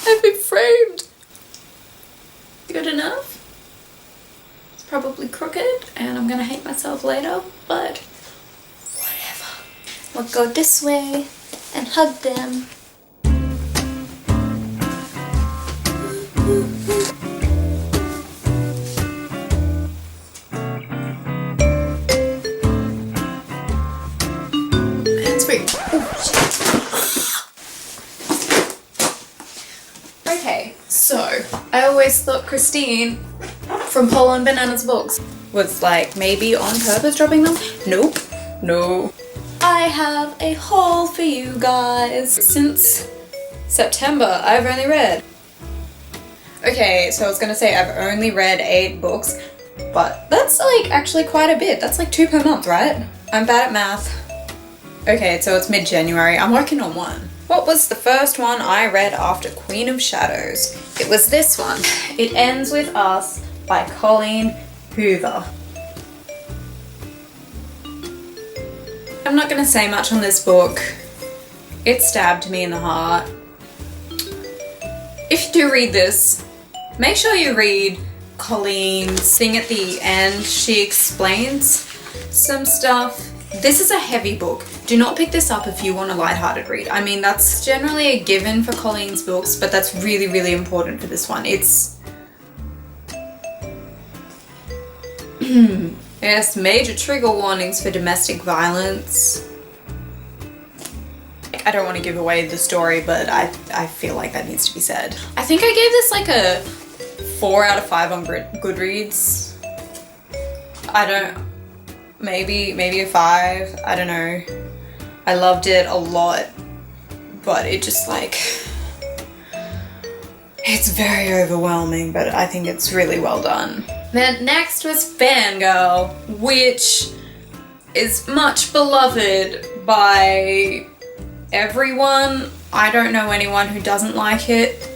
I've been framed. Good enough? It's probably crooked and I'm gonna hate myself later, but whatever. We'll go this way and hug them. And sweet. Okay, so I always thought Christine from Paul and Banana's books was like maybe on purpose dropping them. Nope. No. I have a haul for you guys. Since September, I've only read. Okay, so I was gonna say I've only read 8 books, but that's like actually quite a bit. That's like 2 per month, right? I'm bad at math. Okay, so it's mid-January. I'm working on one. What was the first one I read after Queen of Shadows? It was this one. It Ends With Us by Colleen Hoover. I'm not gonna say much on this book. It stabbed me in the heart. If you do read this, make sure you read Colleen's thing at the end. She explains some stuff. This is a heavy book. Do not pick this up if you want a lighthearted read. I mean, that's generally a given for Colleen's books, but that's really, really important for this one. It's... Yes, major trigger warnings for domestic violence. I don't want to give away the story, but I feel like that needs to be said. I think I gave this like a 4 out of 5 on Goodreads. I don't... Maybe a 5. I don't know. I loved it a lot, but it just like... It's very overwhelming, but I think it's really well done. Then next was Fangirl, which is much beloved by everyone. I don't know anyone who doesn't like it,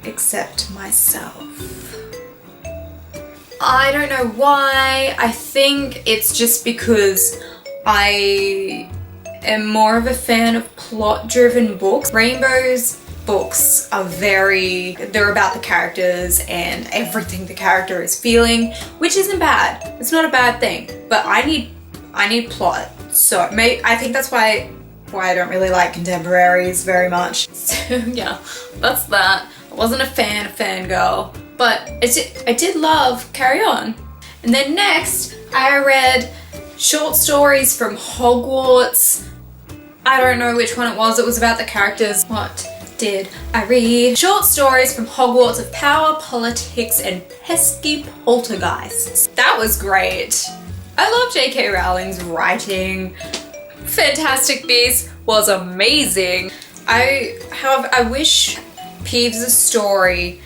except myself. I don't know why. I think it's just because I am more of a fan of plot-driven books. Rainbow's books are they're about the characters and everything the character is feeling, which isn't bad. It's not a bad thing, but I need plot. So I think that's why I don't really like contemporaries very much. So yeah, that's that. I wasn't a fan of Fangirl, but I did love Carry On. And then next, I read short stories from Hogwarts. I don't know which one it was. It was about the characters. What did I read? Short stories from Hogwarts of power, politics, and pesky poltergeists. That was great. I love J.K. Rowling's writing. Fantastic Beasts was amazing. I wish Peeves' story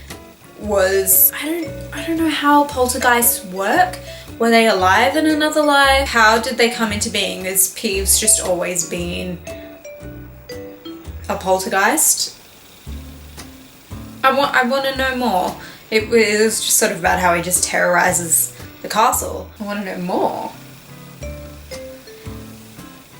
was... I don't know how poltergeists work. Were they alive in another life? How did they come into being? Has Peeves just always been a poltergeist? I want to know more. It was just sort of about how he just terrorizes the castle. I want to know more.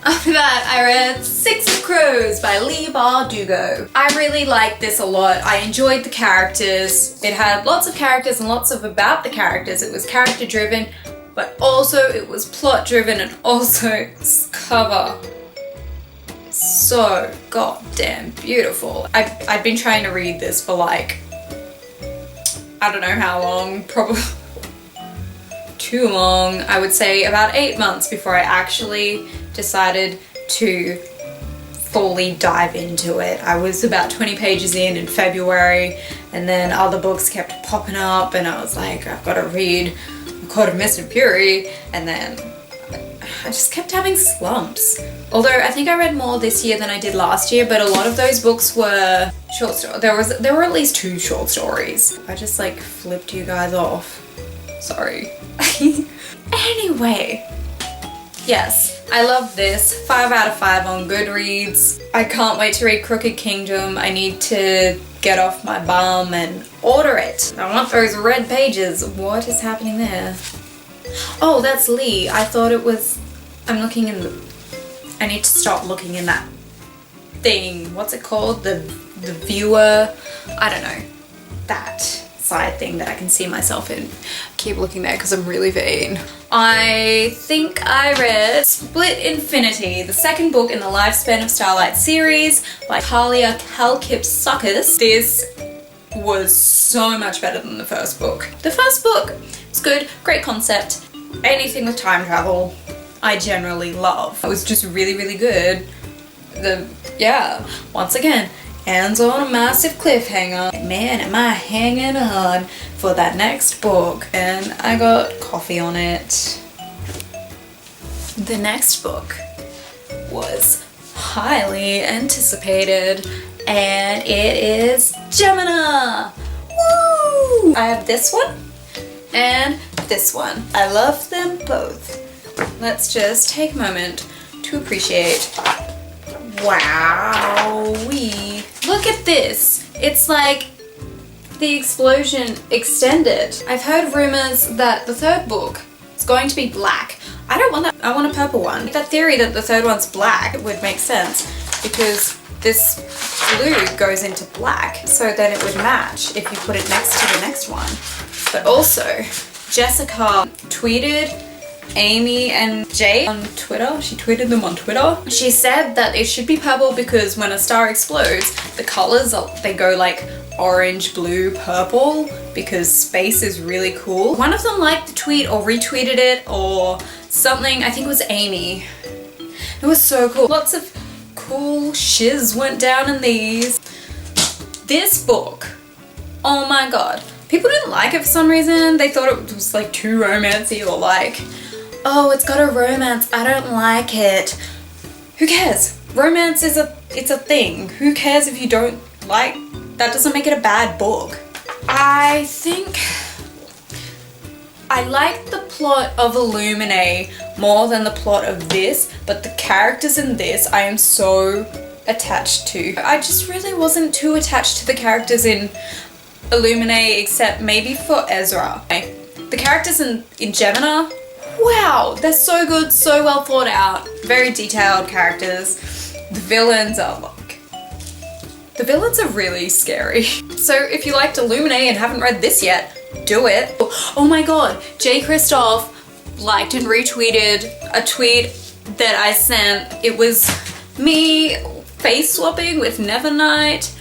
After that, I read Six of Crows by Leigh Bardugo. I really liked this a lot. I enjoyed the characters. It had lots of characters and lots of about the characters. It was character driven, but also it was plot driven, and also its cover. So goddamn beautiful. I've been trying to read this for like, I don't know how long, probably too long. I would say about 8 months before I actually decided to fully dive into it. I was about 20 pages in February, and then other books kept popping up, and I was like, I've got to read A Court of Mist and Fury, and then I just kept having slumps. Although I think I read more this year than I did last year, but a lot of those books were short stories. There were at least 2 short stories. I just like flipped you guys off. Sorry. Anyway, yes, I love this. 5 out of 5 on Goodreads. I can't wait to read Crooked Kingdom. I need to get off my bum and order it. I want those red pages. What is happening there? Oh, that's Lee. I thought it was... I'm looking in the... I need to stop looking in that thing. What's it called? The viewer I don't know, that side thing that I can see myself in. Keep looking there because I'm really vain. I think I read Split Infinity, the second book in the Lifespan of Starlight series by Talia Kalkipsakis. This was so much better than the first book. The first book was good, great concept. Anything with time travel, I generally love. It was just really, really good. Yeah, once again, ends on a massive cliffhanger. And man, am I hanging on for that next book. And I got coffee on it. The next book was highly anticipated, and it is Gemini! Woo! I have this one and this one. I love them both. Let's just take a moment to appreciate. Wowee. Look at this. It's like the explosion extended. I've heard rumors that the third book is going to be black. I don't want that. I want a purple one. That theory that the third one's black would make sense because this blue goes into black, so then it would match if you put it next to the next one. But also, Jessica tweeted Amy and Jay on Twitter. She tweeted them on Twitter. She said that it should be purple because when a star explodes, the colors, they go like orange, blue, purple because space is really cool. One of them liked the tweet or retweeted it or something. I think it was Amy. It was so cool. Lots of cool shiz went down in these. This book, oh my god. People didn't like it for some reason. They thought it was like too romancy or like, oh, it's got a romance, I don't like it. Who cares? Romance is it's a thing. Who cares if you don't like? That doesn't make it a bad book. I think I like the plot of Illuminae more than the plot of this, but the characters in this I am so attached to. I just really wasn't too attached to the characters in Illuminae except maybe for Ezra. The characters in Gemini, wow, they're so good, so well thought out, very detailed characters. The villains are really scary. So if you liked Illuminae and haven't read this yet, do it. Oh my god, Jay Kristoff liked and retweeted a tweet that I sent. It was me face swapping with Nevernight.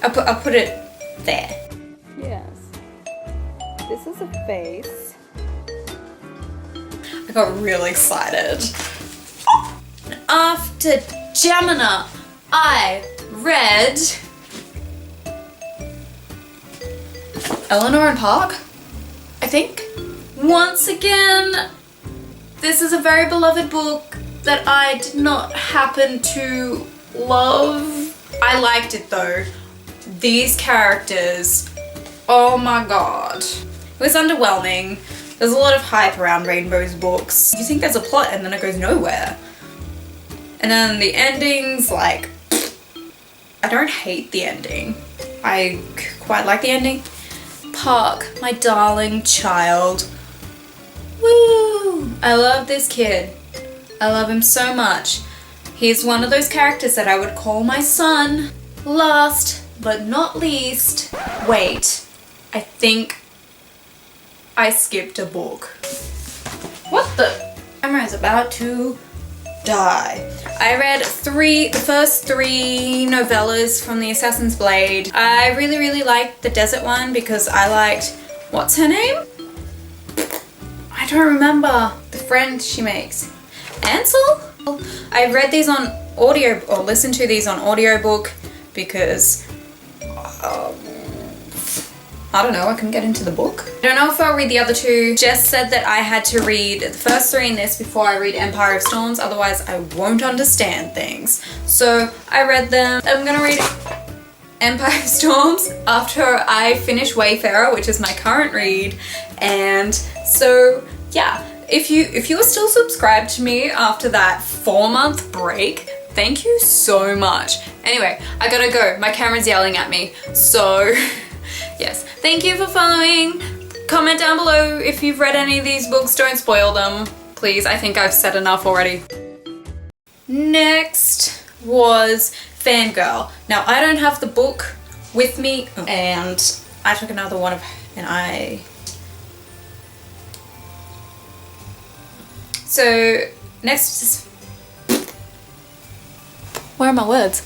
I'll put it there. Yes, this is a face. I got really excited. After Gemini, I read Eleanor and Park, I think. Once again, this is a very beloved book that I did not happen to love. I liked it though. These characters, oh my god. It was underwhelming. There's a lot of hype around Rainbow's books. You think there's a plot and then it goes nowhere. And then the ending's like, I don't hate the ending. I quite like the ending. Park, my darling child. Woo! I love this kid. I love him so much. He's one of those characters that I would call my son. Last but not least, wait, I think I skipped a book. What the? Camera is about to die. I read the first three novellas from the Assassin's Blade. I really, really liked the desert one because I liked, what's her name? I don't remember. The friend she makes. Ansel? I read these on audio, or listened to these on audiobook because I don't know, I couldn't get into the book. I don't know if I'll read the other two. Jess said that I had to read the first three in this before I read Empire of Storms, otherwise I won't understand things. So I read them. I'm gonna read Empire of Storms after I finish Wayfarer, which is my current read. And so yeah, if you are still subscribed to me after that 4-month break, thank you so much. Anyway, I gotta go. My camera's yelling at me. So yes, thank you for following. Comment down below if you've read any of these books. Don't spoil them, please. I think I've said enough already. Next was Fangirl. Now, I don't have the book with me, and I took another one of, and so next is, where are my words?